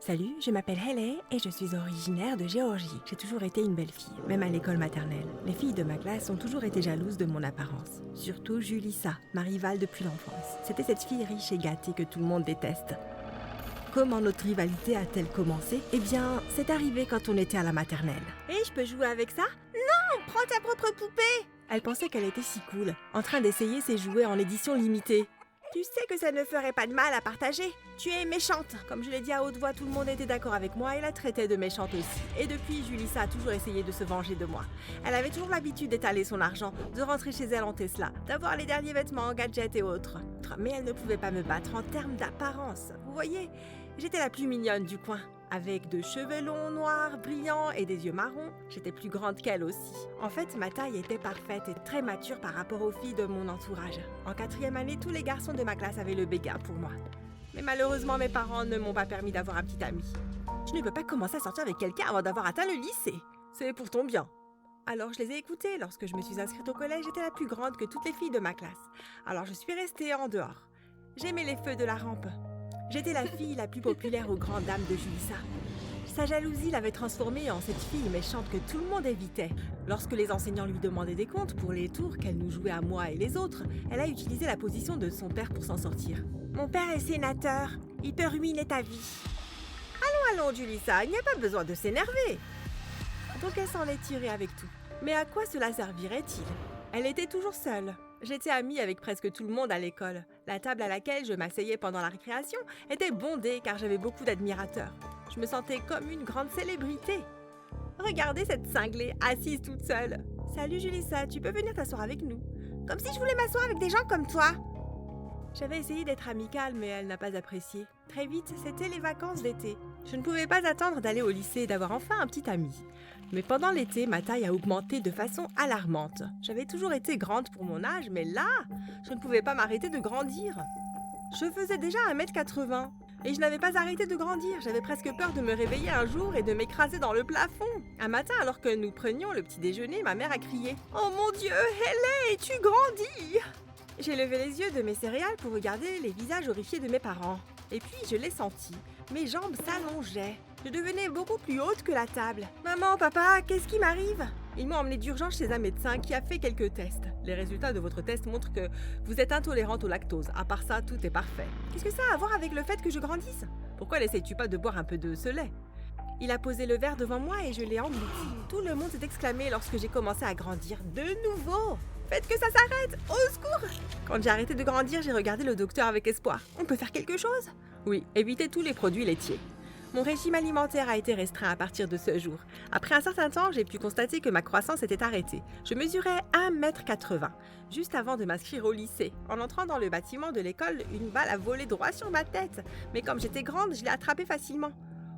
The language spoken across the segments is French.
Salut, je m'appelle Haley et je suis originaire de Géorgie. J'ai toujours été une belle fille, même à l'école maternelle. Les filles de ma classe ont toujours été jalouses de mon apparence. Surtout Julissa, ma rivale depuis l'enfance. C'était cette fille riche et gâtée que tout le monde déteste. Comment notre rivalité a-t-elle commencé? Eh bien, c'est arrivé quand on était à la maternelle. Et je peux jouer avec ça? Non, prends ta propre poupée! Elle pensait qu'elle était si cool, en train d'essayer ses jouets en édition limitée. Tu sais que ça ne ferait pas de mal à partager. Tu es méchante. Comme je l'ai dit à haute voix, tout le monde était d'accord avec moi et la traitait de méchante aussi. Et depuis, Julissa a toujours essayé de se venger de moi. Elle avait toujours l'habitude d'étaler son argent, de rentrer chez elle en Tesla, d'avoir les derniers vêtements, gadgets et autres. Mais elle ne pouvait pas me battre en termes d'apparence. Vous voyez, j'étais la plus mignonne du coin. Avec de cheveux longs, noirs, brillants et des yeux marrons, j'étais plus grande qu'elle aussi. En fait, ma taille était parfaite et très mature par rapport aux filles de mon entourage. En 4e année, tous les garçons de ma classe avaient le béguin pour moi. Mais malheureusement, mes parents ne m'ont pas permis d'avoir un petit ami. Je ne peux pas commencer à sortir avec quelqu'un avant d'avoir atteint le lycée. C'est pour ton bien. Alors je les ai écoutés. Lorsque je me suis inscrite au collège, j'étais la plus grande que toutes les filles de ma classe. Alors je suis restée en dehors. J'aimais les feux de la rampe. J'étais la fille la plus populaire aux grandes dames de Julissa. Sa jalousie l'avait transformée en cette fille méchante que tout le monde évitait. Lorsque les enseignants lui demandaient des comptes pour les tours qu'elle nous jouait à moi et les autres, elle a utilisé la position de son père pour s'en sortir. Mon père est sénateur, il peut ruiner ta vie. Allons, Julissa, il n'y a pas besoin de s'énerver. Donc elle s'en est tirée avec tout. Mais à quoi cela servirait-il? Elle était toujours seule. J'étais amie avec presque tout le monde à l'école. La table à laquelle je m'asseyais pendant la récréation était bondée car j'avais beaucoup d'admirateurs. Je me sentais comme une grande célébrité. Regardez cette cinglée assise toute seule. Salut Julissa, tu peux venir t'asseoir avec nous? Comme si je voulais m'asseoir avec des gens comme toi. J'avais essayé d'être amicale, mais elle n'a pas apprécié. Très vite, c'était les vacances d'été. Je ne pouvais pas attendre d'aller au lycée et d'avoir enfin un petit ami. Mais pendant l'été, ma taille a augmenté de façon alarmante. J'avais toujours été grande pour mon âge, mais là, je ne pouvais pas m'arrêter de grandir. Je faisais déjà 1m80 et je n'avais pas arrêté de grandir. J'avais presque peur de me réveiller un jour et de m'écraser dans le plafond. Un matin, alors que nous prenions le petit déjeuner, ma mère a crié « Oh mon Dieu, Haley, tu grandis !» J'ai levé les yeux de mes céréales pour regarder les visages horrifiés de mes parents. Et puis, je l'ai senti. Mes jambes s'allongeaient. Je devenais beaucoup plus haute que la table. « Maman, papa, qu'est-ce qui m'arrive ?» Ils m'ont emmené d'urgence chez un médecin qui a fait quelques tests. Les résultats de votre test montrent que vous êtes intolérante au lactose. À part ça, tout est parfait. Qu'est-ce que ça a à voir avec le fait que je grandisse? Pourquoi n'essayes-tu pas de boire un peu de ce lait? Il a posé le verre devant moi et je l'ai englouti. Tout le monde s'est exclamé lorsque j'ai commencé à grandir de nouveau. Faites que ça s'arrête! Au secours! Quand j'ai arrêté de grandir, j'ai regardé le docteur avec espoir. On peut faire quelque chose? Oui, évitez tous les produits laitiers. Mon régime alimentaire a été restreint à partir de ce jour. Après un certain temps, j'ai pu constater que ma croissance était arrêtée. Je mesurais 1m80, juste avant de m'inscrire au lycée. En entrant dans le bâtiment de l'école, une balle a volé droit sur ma tête. Mais comme j'étais grande, je l'ai attrapée facilement.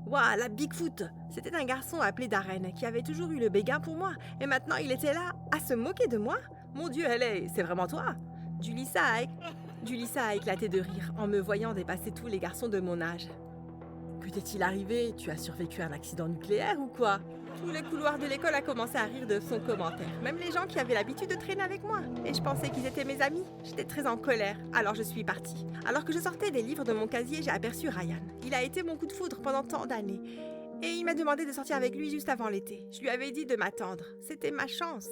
Waouh, la Bigfoot! C'était un garçon appelé Darren qui avait toujours eu le béguin pour moi. Et maintenant, il était là, à se moquer de moi? Mon Dieu, Haley, c'est vraiment toi? Julissa a éclaté de rire en me voyant dépasser tous les garçons de mon âge. Que t'est-il arrivé? Tu as survécu à un accident nucléaire ou quoi? Tout le couloir de l'école a commencé à rire de son commentaire. Même les gens qui avaient l'habitude de traîner avec moi. Et je pensais qu'ils étaient mes amis. J'étais très en colère, alors je suis partie. Alors que je sortais des livres de mon casier, j'ai aperçu Ryan. Il a été mon coup de foudre pendant tant d'années. Et il m'a demandé de sortir avec lui juste avant l'été. Je lui avais dit de m'attendre. C'était ma chance.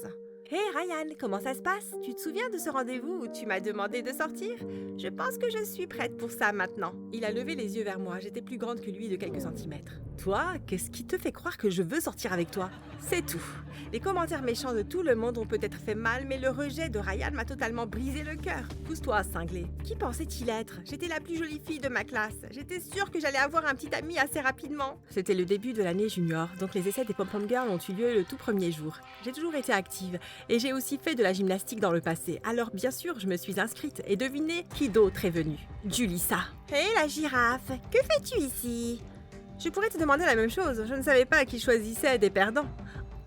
Hé Ryan, comment ça se passe? Tu te souviens de ce rendez-vous où tu m'as demandé de sortir? Je pense que je suis prête pour ça maintenant. Il a levé les yeux vers moi, j'étais plus grande que lui de quelques centimètres. Toi, qu'est-ce qui te fait croire que je veux sortir avec toi? C'est tout. Les commentaires méchants de tout le monde ont peut-être fait mal, mais le rejet de Ryan m'a totalement brisé le cœur. Pousse-toi, cinglé. Qui pensait-il être? J'étais la plus jolie fille de ma classe. J'étais sûre que j'allais avoir un petit ami assez rapidement. C'était le début de l'année junior, donc les essais des Pom-Pom Girls ont eu lieu le tout premier jour. J'ai toujours été active. Et j'ai aussi fait de la gymnastique dans le passé. Alors bien sûr, je me suis inscrite. Et devinez qui d'autre est venu? Julissa. Hé la girafe, que fais-tu ici? Je pourrais te demander la même chose. Je ne savais pas qui choisissait des perdants.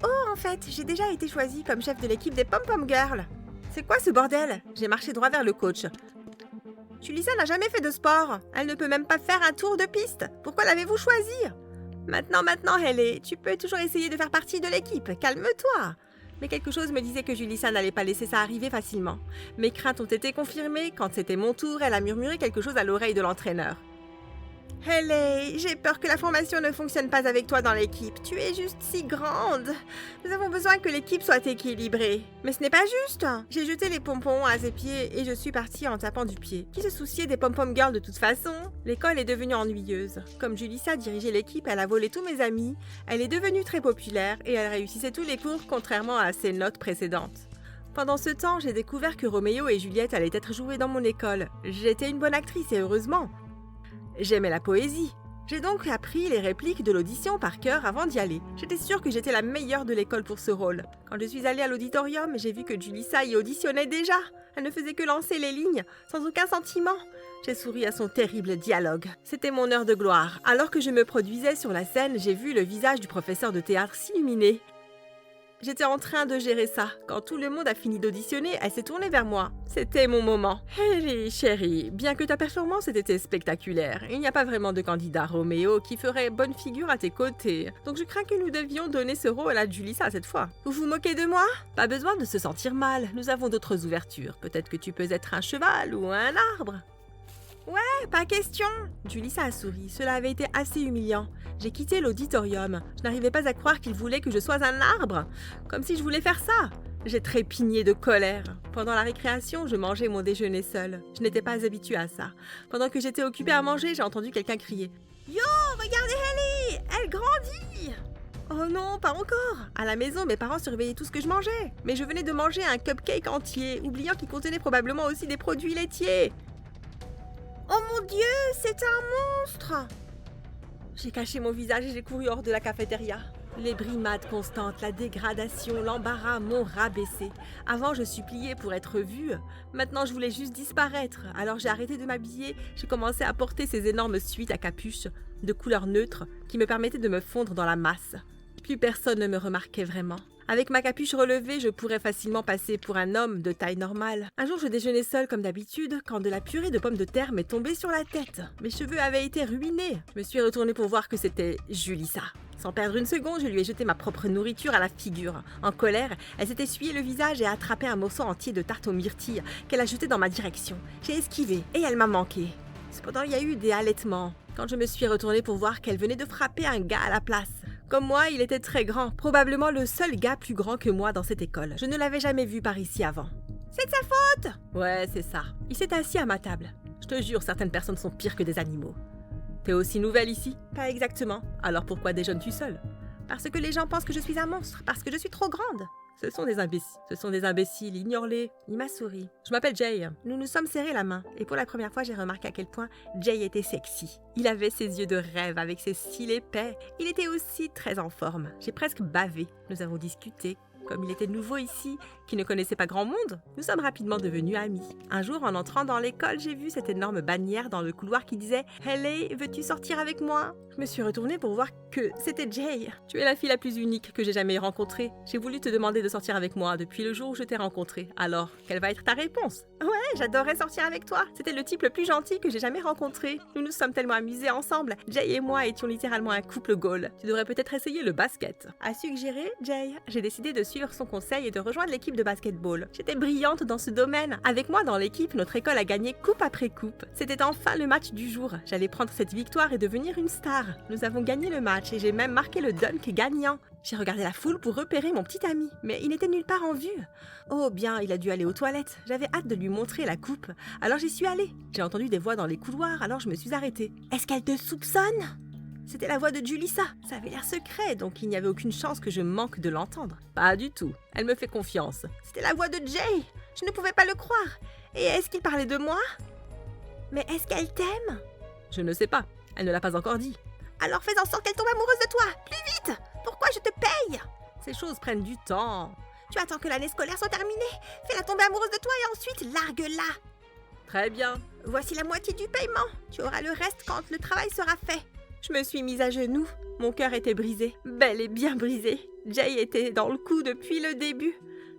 Oh, en fait, j'ai déjà été choisie comme chef de l'équipe des Pom-Pom Girls. C'est quoi ce bordel? J'ai marché droit vers le coach. Julissa n'a jamais fait de sport. Elle ne peut même pas faire un tour de piste. Pourquoi l'avez-vous choisie? Maintenant, Haley, tu peux toujours essayer de faire partie de l'équipe. Calme-toi. Mais quelque chose me disait que Julissa n'allait pas laisser ça arriver facilement. Mes craintes ont été confirmées. Quand c'était mon tour, elle a murmuré quelque chose à l'oreille de l'entraîneur. Hayley, j'ai peur que la formation ne fonctionne pas avec toi dans l'équipe. Tu es juste si grande. Nous avons besoin que l'équipe soit équilibrée. Mais ce n'est pas juste. J'ai jeté les pompons à ses pieds et je suis partie en tapant du pied. Qui se souciait des pom-pom girls de toute façon? L'école est devenue ennuyeuse. Comme Julissa dirigeait l'équipe, elle a volé tous mes amis. Elle est devenue très populaire et elle réussissait tous les cours contrairement à ses notes précédentes. Pendant ce temps, j'ai découvert que Roméo et Juliette allaient être joués dans mon école. J'étais une bonne actrice et heureusement. J'aimais la poésie. J'ai donc appris les répliques de l'audition par cœur avant d'y aller. J'étais sûre que j'étais la meilleure de l'école pour ce rôle. Quand je suis allée à l'auditorium, j'ai vu que Julissa y auditionnait déjà. Elle ne faisait que lancer les lignes, sans aucun sentiment. J'ai souri à son terrible dialogue. C'était mon heure de gloire. Alors que je me produisais sur la scène, j'ai vu le visage du professeur de théâtre s'illuminer. J'étais en train de gérer ça. Quand tout le monde a fini d'auditionner, elle s'est tournée vers moi. C'était mon moment. Hey, chérie, bien que ta performance ait été spectaculaire, il n'y a pas vraiment de candidat Roméo qui ferait bonne figure à tes côtés. Donc je crains que nous devions donner ce rôle à Julissa cette fois. Vous vous moquez de moi? Pas besoin de se sentir mal. Nous avons d'autres ouvertures. Peut-être que tu peux être un cheval ou un arbre. Ouais, pas question. Julissa a souri. Cela avait été assez humiliant. J'ai quitté l'auditorium. Je n'arrivais pas à croire qu'il voulait que je sois un arbre. Comme si je voulais faire ça. J'ai trépigné de colère. Pendant la récréation, je mangeais mon déjeuner seule. Je n'étais pas habituée à ça. Pendant que j'étais occupée à manger, j'ai entendu quelqu'un crier. Yo, regardez Hayley! Elle grandit! Oh non, pas encore! À la maison, mes parents surveillaient tout ce que je mangeais. Mais je venais de manger un cupcake entier, oubliant qu'il contenait probablement aussi des produits laitiers. Oh mon Dieu, c'est un monstre! J'ai caché mon visage et j'ai couru hors de la cafétéria. Les brimades constantes, la dégradation, l'embarras m'ont rabaissé. Avant, je suppliais pour être vue. Maintenant, je voulais juste disparaître. Alors j'ai arrêté de m'habiller. J'ai commencé à porter ces énormes suites à capuche de couleur neutre qui me permettaient de me fondre dans la masse. Plus personne ne me remarquait vraiment. Avec ma capuche relevée, je pourrais facilement passer pour un homme de taille normale. Un jour, je déjeunais seule comme d'habitude quand de la purée de pommes de terre m'est tombée sur la tête. Mes cheveux avaient été ruinés. Je me suis retournée pour voir que c'était Julissa. Sans perdre une seconde, je lui ai jeté ma propre nourriture à la figure. En colère, elle s'est essuyée le visage et a attrapé un morceau entier de tarte aux myrtilles qu'elle a jeté dans ma direction. J'ai esquivé et elle m'a manqué. Cependant, il y a eu des halètements quand je me suis retournée pour voir qu'elle venait de frapper un gars à la place. Comme moi, il était très grand, probablement le seul gars plus grand que moi dans cette école. Je ne l'avais jamais vu par ici avant. C'est de sa faute! Ouais, c'est ça. Il s'est assis à ma table. Je te jure, certaines personnes sont pires que des animaux. T'es aussi nouvelle ici? Pas exactement. Alors pourquoi déjeunes-tu seule? Parce que les gens pensent que je suis un monstre, parce que je suis trop grande. Ce sont des imbéciles, ignore-les. Il m'a souri. Je m'appelle Jay. Nous nous sommes serrés la main, et pour la première fois, j'ai remarqué à quel point Jay était sexy. Il avait ses yeux de rêve avec ses cils épais. Il était aussi très en forme. J'ai presque bavé. Nous avons discuté. Comme il était nouveau ici, qui ne connaissait pas grand monde, nous sommes rapidement devenus amis. Un jour, en entrant dans l'école, j'ai vu cette énorme bannière dans le couloir qui disait « Hayley, veux-tu sortir avec moi ?» Je me suis retournée pour voir que c'était Jay. Tu es la fille la plus unique que j'ai jamais rencontrée. J'ai voulu te demander de sortir avec moi depuis le jour où je t'ai rencontrée. Alors, quelle va être ta réponse? Ouais, j'adorais sortir avec toi. C'était le type le plus gentil que j'ai jamais rencontré. Nous nous sommes tellement amusés ensemble. Jay et moi étions littéralement un couple goal. Tu devrais peut-être essayer le basket. A suggéré Jay, j'ai décidé de suivre son conseil et de rejoindre l'équipe de basketball. J'étais brillante dans ce domaine. Avec moi dans l'équipe, notre école a gagné coupe après coupe. C'était enfin le match du jour. J'allais prendre cette victoire et devenir une star. Nous avons gagné le match et j'ai même marqué le dunk gagnant. J'ai regardé la foule pour repérer mon petit ami, mais il n'était nulle part en vue. Oh bien, il a dû aller aux toilettes. J'avais hâte de lui montrer la coupe. Alors j'y suis allée. J'ai entendu des voix dans les couloirs, alors je me suis arrêtée. Est-ce qu'elle te soupçonne? C'était la voix de Julissa. Ça avait l'air secret, donc il n'y avait aucune chance que je manque de l'entendre. Pas du tout. Elle me fait confiance. C'était la voix de Jay. Je ne pouvais pas le croire. Et est-ce qu'il parlait de moi? Mais est-ce qu'elle t'aime? Je ne sais pas. Elle ne l'a pas encore dit. Alors fais en sorte qu'elle tombe amoureuse de toi. Plus vite! Pourquoi je te paye? Ces choses prennent du temps. Tu attends que l'année scolaire soit terminée. Fais-la tomber amoureuse de toi et ensuite largue-la. Très bien. Voici la moitié du paiement. Tu auras le reste quand le travail sera fait. Je me suis mise à genoux. Mon cœur était brisé. Bel et bien brisé. Jay était dans le coup depuis le début.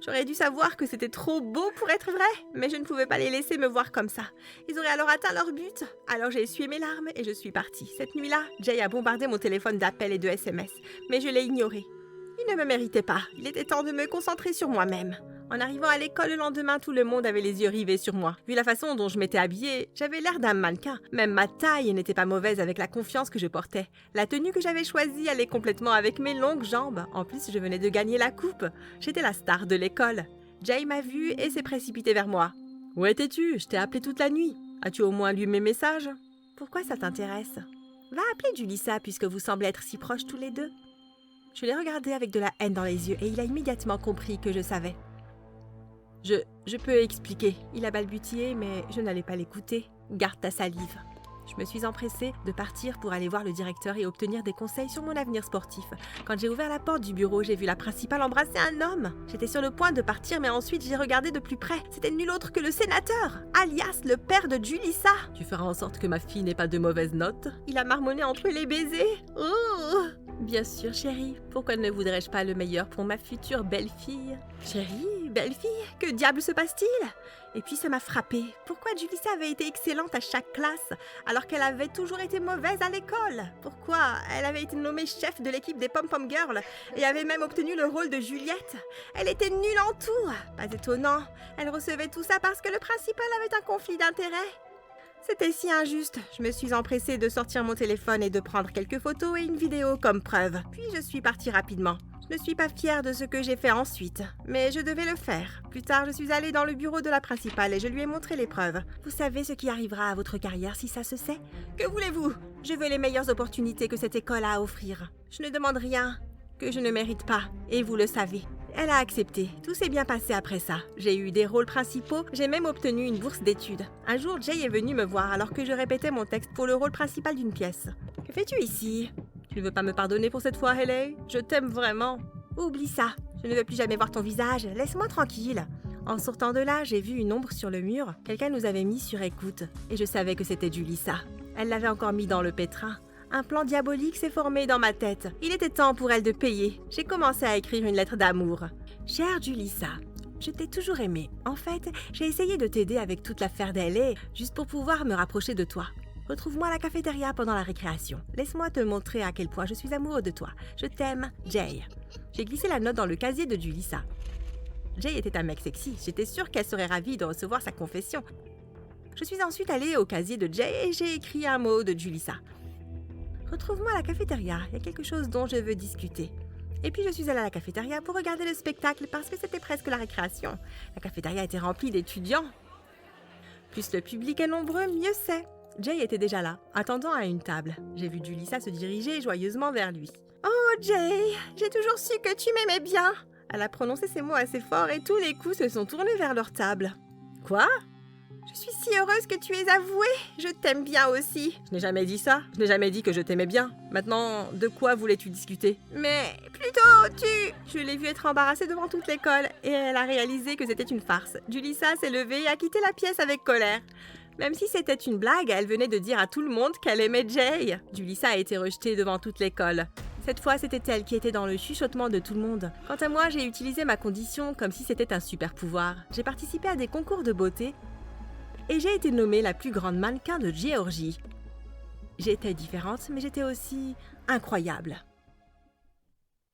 J'aurais dû savoir que c'était trop beau pour être vrai, mais je ne pouvais pas les laisser me voir comme ça. Ils auraient alors atteint leur but. Alors j'ai essuyé mes larmes et je suis partie. Cette nuit-là, Jay a bombardé mon téléphone d'appels et de SMS, mais je l'ai ignoré. Il ne me méritait pas. Il était temps de me concentrer sur moi-même. En arrivant à l'école le lendemain, tout le monde avait les yeux rivés sur moi. Vu la façon dont je m'étais habillée, j'avais l'air d'un mannequin. Même ma taille n'était pas mauvaise avec la confiance que je portais. La tenue que j'avais choisie allait complètement avec mes longues jambes. En plus, je venais de gagner la coupe. J'étais la star de l'école. Jay m'a vue et s'est précipité vers moi. « Où étais-tu? Je t'ai appelé toute la nuit. As-tu au moins lu mes messages? » « Pourquoi ça t'intéresse? Va appeler Julissa puisque vous semblez être si proches tous les deux. » Je l'ai regardé avec de la haine dans les yeux et il a immédiatement compris que je savais. Je peux expliquer. Il a balbutié, mais je n'allais pas l'écouter. Garde ta salive. Je me suis empressée de partir pour aller voir le directeur et obtenir des conseils sur mon avenir sportif. Quand j'ai ouvert la porte du bureau, j'ai vu la principale embrasser un homme. J'étais sur le point de partir, mais ensuite j'ai regardé de plus près. C'était nul autre que le sénateur, alias le père de Julissa. Tu feras en sorte que ma fille n'ait pas de mauvaises notes. Il a marmonné entre les baisers. Oh! Bien sûr, chérie. Pourquoi ne voudrais-je pas le meilleur pour ma future belle-fille? Chérie, belle-fille, que diable se passe-t-il? Et puis ça m'a frappée. Pourquoi Julissa avait été excellente à chaque classe, alors qu'elle avait toujours été mauvaise à l'école? Pourquoi elle avait été nommée chef de l'équipe des Pom-Pom Girls et avait même obtenu le rôle de Juliette? Elle était nulle en tout. Pas étonnant. Elle recevait tout ça parce que le principal avait un conflit d'intérêts. C'était si injuste. Je me suis empressée de sortir mon téléphone et de prendre quelques photos et une vidéo comme preuve. Puis je suis partie rapidement. Je ne suis pas fière de ce que j'ai fait ensuite, mais je devais le faire. Plus tard, je suis allée dans le bureau de la principale et je lui ai montré les preuves. Vous savez ce qui arrivera à votre carrière si ça se sait? Que voulez-vous? Je veux les meilleures opportunités que cette école a à offrir. Je ne demande rien que je ne mérite pas, et vous le savez. Elle a accepté. Tout s'est bien passé après ça. J'ai eu des rôles principaux, j'ai même obtenu une bourse d'études. Un jour, Jay est venu me voir alors que je répétais mon texte pour le rôle principal d'une pièce. Que fais-tu ici? Tu ne veux pas me pardonner pour cette fois, Haley? Je t'aime vraiment. Oublie ça. Je ne veux plus jamais voir ton visage. Laisse-moi tranquille. En sortant de là, j'ai vu une ombre sur le mur. Quelqu'un nous avait mis sur écoute. Et je savais que c'était Julissa. Elle l'avait encore mis dans le pétrin. Un plan diabolique s'est formé dans ma tête. Il était temps pour elle de payer. J'ai commencé à écrire une lettre d'amour. Chère Julissa, je t'ai toujours aimée. En fait, j'ai essayé de t'aider avec toute l'affaire d'Haley, juste pour pouvoir me rapprocher de toi. Retrouve-moi à la cafétéria pendant la récréation. Laisse-moi te montrer à quel point je suis amoureux de toi. Je t'aime, Jay. J'ai glissé la note dans le casier de Julissa. Jay était un mec sexy. J'étais sûre qu'elle serait ravie de recevoir sa confession. Je suis ensuite allée au casier de Jay et j'ai écrit un mot de Julissa. Retrouve-moi à la cafétéria, il y a quelque chose dont je veux discuter. Et puis je suis allée à la cafétéria pour regarder le spectacle parce que c'était presque la récréation. La cafétéria était remplie d'étudiants. Plus le public est nombreux, mieux c'est. Jay était déjà là, attendant à une table. J'ai vu Julissa se diriger joyeusement vers lui. « Oh Jay, j'ai toujours su que tu m'aimais bien !» Elle a prononcé ces mots assez fort et tous les coups se sont tournés vers leur table. « Quoi ? Je suis si heureuse que tu aies avoué. Je t'aime bien aussi. » Je n'ai jamais dit ça. Je n'ai jamais dit que je t'aimais bien. Maintenant, de quoi voulais-tu discuter? Mais plutôt, Je l'ai vue être embarrassée devant toute l'école et elle a réalisé que c'était une farce. Julissa s'est levée et a quitté la pièce avec colère. Même si c'était une blague, elle venait de dire à tout le monde qu'elle aimait Jay. Julissa a été rejetée devant toute l'école. Cette fois, c'était elle qui était dans le chuchotement de tout le monde. Quant à moi, j'ai utilisé ma condition comme si c'était un super pouvoir. J'ai participé à des concours de beauté et j'ai été nommée la plus grande mannequin de Géorgie. J'étais différente, mais j'étais aussi incroyable.